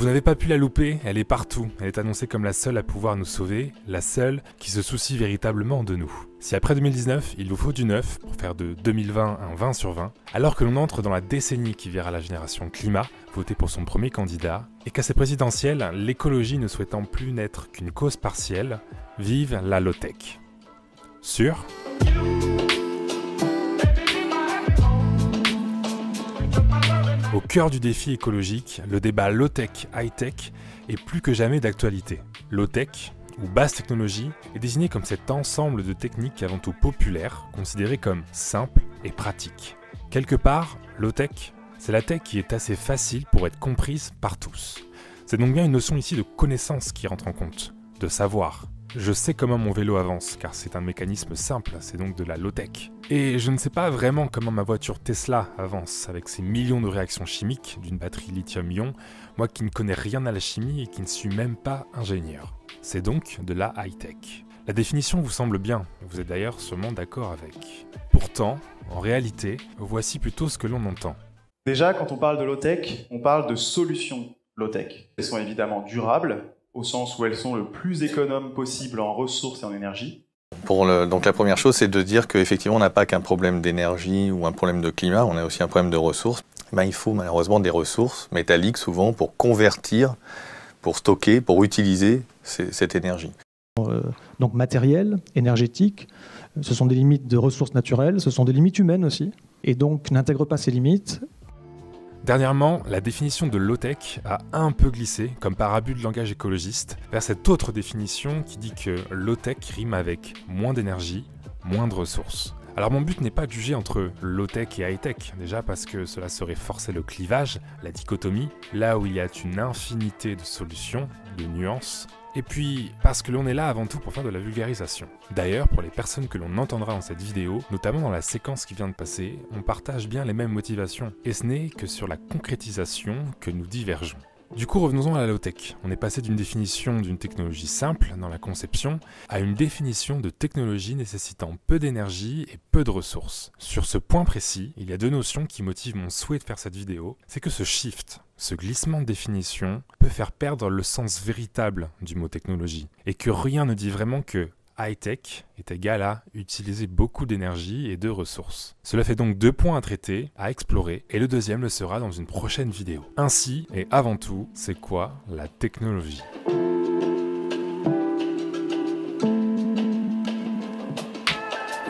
Vous n'avez pas pu la louper, elle est partout. Elle est annoncée comme la seule à pouvoir nous sauver, la seule qui se soucie véritablement de nous. Si après 2019, il vous faut du neuf pour faire de 2020 un 20 sur 20, alors que l'on entre dans la décennie qui verra la génération climat voter pour son premier candidat, et qu'à ces présidentielles, l'écologie ne souhaitant plus n'être qu'une cause partielle, vive la low-tech. Sûr ? Au cœur du défi écologique, le débat low-tech, high-tech est plus que jamais d'actualité. Low-tech, ou basse technologie, est désigné comme cet ensemble de techniques avant tout populaires, considérées comme simples et pratiques. Quelque part, low-tech, c'est la tech qui est assez facile pour être comprise par tous. C'est donc bien une notion ici de connaissance qui rentre en compte, de savoir. Je sais comment mon vélo avance, car c'est un mécanisme simple, c'est donc de la low-tech. Et je ne sais pas vraiment comment ma voiture Tesla avance, avec ses millions de réactions chimiques d'une batterie lithium-ion, moi qui ne connais rien à la chimie et qui ne suis même pas ingénieur. C'est donc de la high-tech. La définition vous semble bien, vous êtes d'ailleurs sûrement d'accord avec. Pourtant, en réalité, voici plutôt ce que l'on entend. Déjà, quand on parle de low-tech, on parle de solutions low-tech. Elles sont évidemment durables, au sens où elles sont le plus économes possible en ressources et en énergie. Donc la première chose, c'est de dire qu'effectivement, on n'a pas qu'un problème d'énergie ou un problème de climat, on a aussi un problème de ressources. Il faut malheureusement des ressources métalliques souvent pour convertir, pour stocker, pour utiliser cette énergie. Donc matériel, énergétique, ce sont des limites de ressources naturelles, ce sont des limites humaines aussi, et donc n'intègre pas ces limites. Dernièrement, la définition de low-tech a un peu glissé, comme par abus de langage écologiste, vers cette autre définition qui dit que low-tech rime avec moins d'énergie, moins de ressources. Alors mon but n'est pas de juger entre low-tech et high-tech, déjà parce que cela serait forcer le clivage, la dichotomie, là où il y a une infinité de solutions, de nuances, et puis parce que l'on est là avant tout pour faire de la vulgarisation. D'ailleurs, pour les personnes que l'on entendra dans cette vidéo, notamment dans la séquence qui vient de passer, on partage bien les mêmes motivations, et ce n'est que sur la concrétisation que nous divergeons. Du coup, revenons-en à la low-tech. On est passé d'une définition d'une technologie simple dans la conception à une définition de technologie nécessitant peu d'énergie et peu de ressources. Sur ce point précis, il y a deux notions qui motivent mon souhait de faire cette vidéo. C'est que ce shift, ce glissement de définition, peut faire perdre le sens véritable du mot technologie et que rien ne dit vraiment que high-tech est égal à utiliser beaucoup d'énergie et de ressources. Cela fait donc deux points à traiter, à explorer, et le deuxième le sera dans une prochaine vidéo. Ainsi, et avant tout, c'est quoi la technologie ?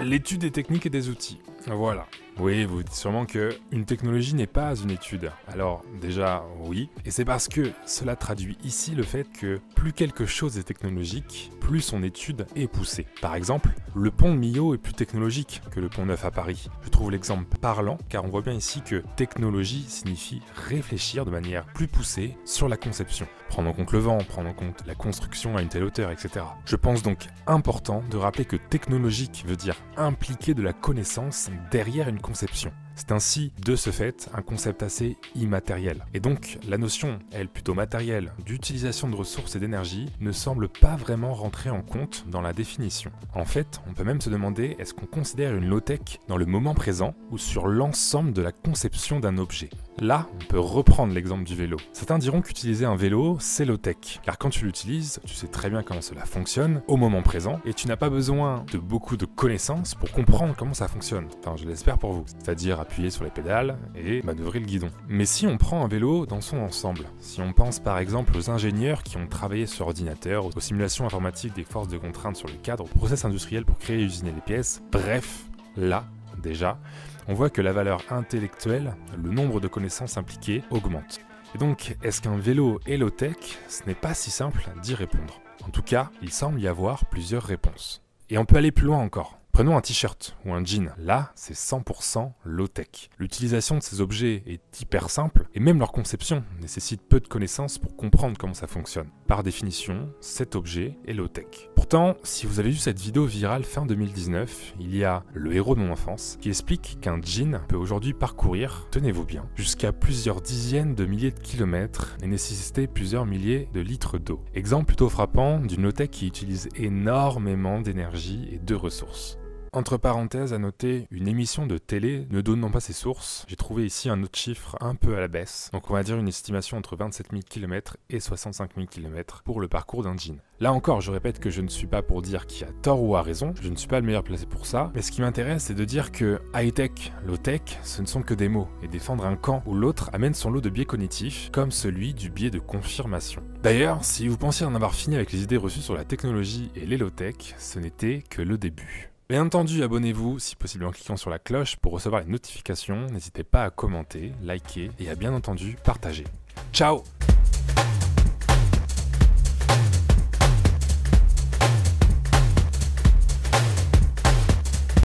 L'étude des techniques et des outils. Voilà. Oui, vous dites sûrement qu'une technologie n'est pas une étude. Alors déjà, oui. Et c'est parce que cela traduit ici le fait que plus quelque chose est technologique, plus son étude est poussée. Par exemple, le pont de Millau est plus technologique que le pont Neuf à Paris. Je trouve l'exemple parlant, car on voit bien ici que technologie signifie réfléchir de manière plus poussée sur la conception. Prendre en compte le vent, prendre en compte la construction à une telle hauteur, etc. Je pense donc important de rappeler que technologique veut dire impliquer de la connaissance derrière une conception. C'est ainsi, de ce fait, un concept assez immatériel. Et donc, la notion, elle plutôt matérielle, d'utilisation de ressources et d'énergie ne semble pas vraiment rentrer en compte dans la définition. En fait, on peut même se demander est-ce qu'on considère une low-tech dans le moment présent ou sur l'ensemble de la conception d'un objet. Là, on peut reprendre l'exemple du vélo. Certains diront qu'utiliser un vélo, c'est low-tech, car quand tu l'utilises, tu sais très bien comment cela fonctionne au moment présent, et tu n'as pas besoin de beaucoup de connaissances pour comprendre comment ça fonctionne. Enfin, je l'espère pour vous. C'est-à-dire appuyer sur les pédales et manœuvrer le guidon. Mais si on prend un vélo dans son ensemble, si on pense par exemple aux ingénieurs qui ont travaillé sur ordinateur, aux simulations informatiques des forces de contrainte sur le cadre, aux process industriels pour créer et usiner les pièces, bref, là, déjà, on voit que la valeur intellectuelle, le nombre de connaissances impliquées augmente. Et donc, est-ce qu'un vélo est low-tech ? Ce n'est pas si simple d'y répondre. En tout cas, il semble y avoir plusieurs réponses. Et on peut aller plus loin encore. Prenons un t-shirt ou un jean. Là, c'est 100% low-tech. L'utilisation de ces objets est hyper simple et même leur conception nécessite peu de connaissances pour comprendre comment ça fonctionne. Par définition, cet objet est low-tech. Pourtant, si vous avez vu cette vidéo virale fin 2019, il y a le héros de mon enfance qui explique qu'un jean peut aujourd'hui parcourir, tenez-vous bien, jusqu'à plusieurs dizaines de milliers de kilomètres et nécessiter plusieurs milliers de litres d'eau. Exemple plutôt frappant d'une low-tech qui utilise énormément d'énergie et de ressources. Entre parenthèses, à noter, une émission de télé ne donnant pas ses sources, j'ai trouvé ici un autre chiffre un peu à la baisse. Donc on va dire une estimation entre 27 000 km et 65 000 km pour le parcours d'un jean. Là encore, je répète que je ne suis pas pour dire qui a tort ou a raison, je ne suis pas le meilleur placé pour ça, mais ce qui m'intéresse c'est de dire que high-tech, low-tech, ce ne sont que des mots, et défendre un camp ou l'autre amène son lot de biais cognitifs, comme celui du biais de confirmation. D'ailleurs, si vous pensiez en avoir fini avec les idées reçues sur la technologie et les low-tech, ce n'était que le début. Bien entendu, abonnez-vous, si possible en cliquant sur la cloche pour recevoir les notifications, n'hésitez pas à commenter, liker et à bien entendu partager. Ciao!